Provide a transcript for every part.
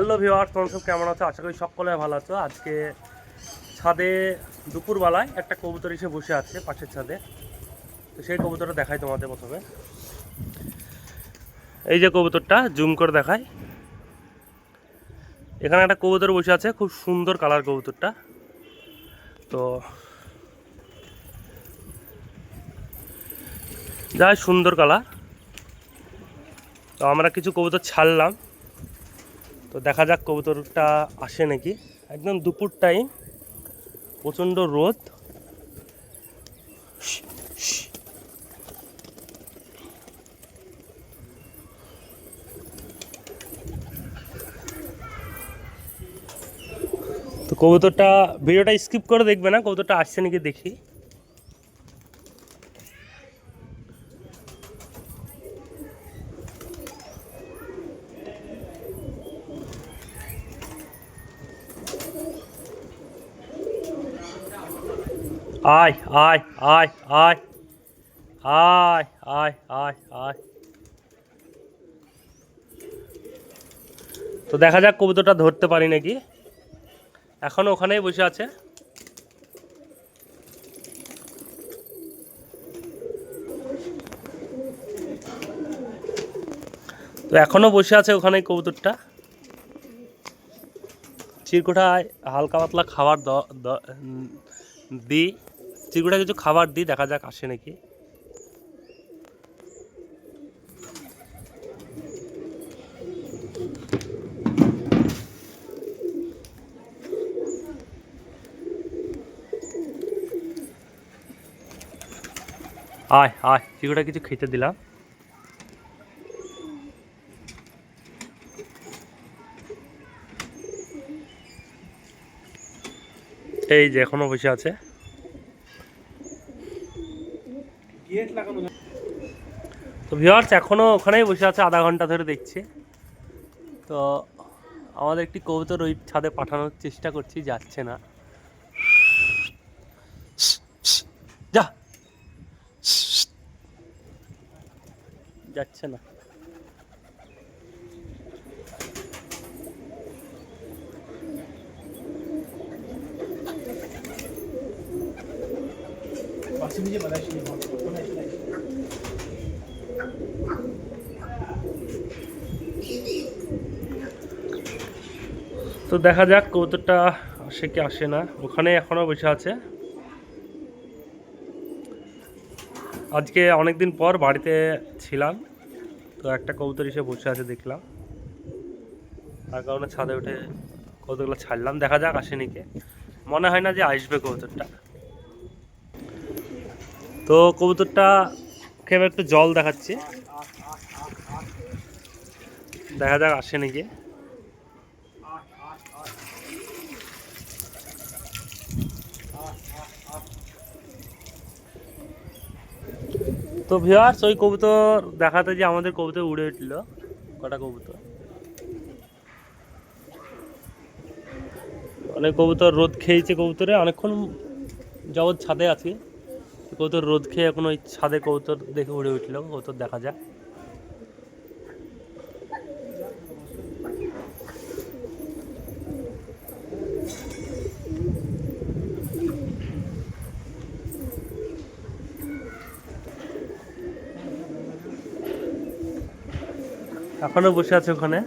Hello viewers, তোমরা সব কেমন আছো? আশা করি সকলে ভালো আছো। আজকে ছাদে দুপুরবেলায় একটা কবুতর এসে বসে আছে পাশের ছাদে। তো সেই কবুতরটা দেখাই তোমাদের প্রথমে। এই যে কবুতরটা জুম করে দেখাই। এখানে একটা কবুতর বসে আছে, খুব সুন্দর কালার কবুতরটা। তো যাই সুন্দর কালার। তো আমরা কিছু কবুতর ছাড়লাম, তো দেখা যাক কবুতরটা আসে নাকি। একদম দুপুর টাইম, প্রচণ্ড রোদ। তো কবুতরটা, ভিডিওটা স্কিপ করে দেখবে না, কবুতরটা আসছে নাকি দেখি। আয় আয় আয় আয় আয় আয় আয় আয়। তো দেখা যাক কবুতরটা ধরতে পারি নাকি। এখনো ওখানেই বসে আছে। তো এখনো বসে আছে ওখানেই কবুতরটা। চিরকুটায় হালকা পাতলা খাবার দিই, চিরকুটা কিছু খাবার দিই, দেখা যাক আসে নাকি। আয় আয়, চিরকুটা কিছু খেতে দিলাম। এই যে এখনো বসে আছে। তো ভিউয়ার্স এখনো ওখানেই বসে আছে, আধা ঘন্টা ধরে দেখছি। তো আমাদের একটি কবুতর ওই ছাদে পাঠানোর চেষ্টা করছি, যাচ্ছে না। যা, যাচ্ছে না। তো দেখা যাক কবুতরটা আসে কি আসে না। ওখানে এখনো বসে আছে। আজকে অনেকদিন পর বাড়িতে ছিলাম, তো একটা কবুতর এসে বসে আছে দেখলাম, তার কারণে ছাদে উঠে কবুতরগুলো ছাড়লাম। দেখা যাক আসে নাকি। মনে হয় না যে আসবে কবুতরটা। তো কবুতরটা এবার একটু জল দেখাচ্ছি, দেখা যাক আসে নাকি। তো ভিউয়ার্স, ওই কবুতর দেখাতে যে আমাদের কবুতর উড়ে উঠল কটা কবুতর। অনেক কবুতর রোদ খেয়েছে, কবুতরে অনেকক্ষণ যাবৎ ছাদে আছি। কবুতর রোদ খেয়ে এখন ওই ছাদে কবুতর দেখে উড়ে উঠল, কবুতর দেখা যায়। এখনো বসে আছে ওখানে।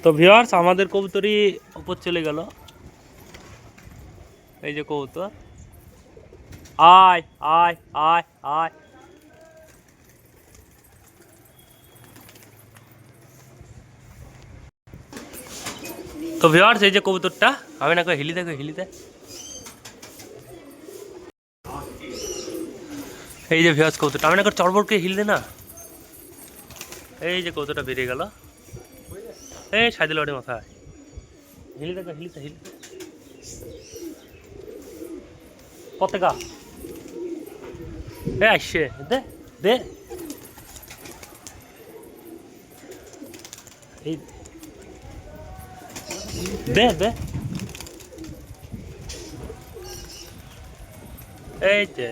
তো ভিউয়ার্স, আমাদের কবুতরই উপর চলে গেল। এই যে কবুতর, আয় আয় আয় আয়। তো ভিউয়ার্স, এই যে কবুতরটা, আমি না হিলি দেখো, হিলিতে। এই যে ভিউয়ার্স কবুতরটা, আমি না চড়বড়কে হিল দে না। এই যে কবুতরটা বেরিয়ে গেল। এই সাইদুল ওঠে মাথায়, হিলি দেখো, হিলিতে হিলিতে। পতেকা এ আসছে, দে দে। এই দে দে, এই যে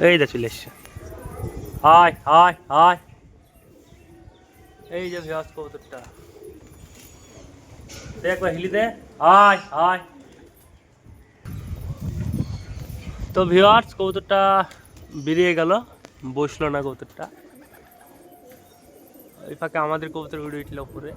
এই যে চলে এসছে। আয় আয় আয়, এই যে ভিউয়ার্স কবুতরটা দেখ, হিলি দে, আয় আয়। তো ভিউয়ার্স কবুতরটা বেরিয়ে গেল, বসলো না কবুতরটা। এই ফাঁকে আমাদের কবুতর উড়ে উঠলো উপরে।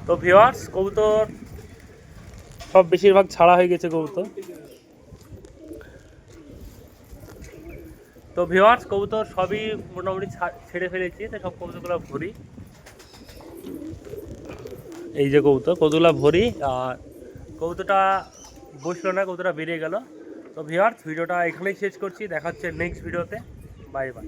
তো ভিউয়ার্স কবুতর সব বেশিরভাগ ছাড়া হয়ে গেছে কবুতর। তো ভিউয়ার্স কবুতর সবই মোটামুটি ছেড়ে ফেলেছি, তো সব কবুতরগুলো ভরি। এই যে কবুতরগুলো ভরি, আর কবুতরটা বসলো না, কবুতরটা বেরিয়ে গেল। তো ভিউয়ার্স ভিডিওটা এখানেই শেষ করছি, দেখা হচ্ছে নেক্সট ভিডিওতে। Bye bye.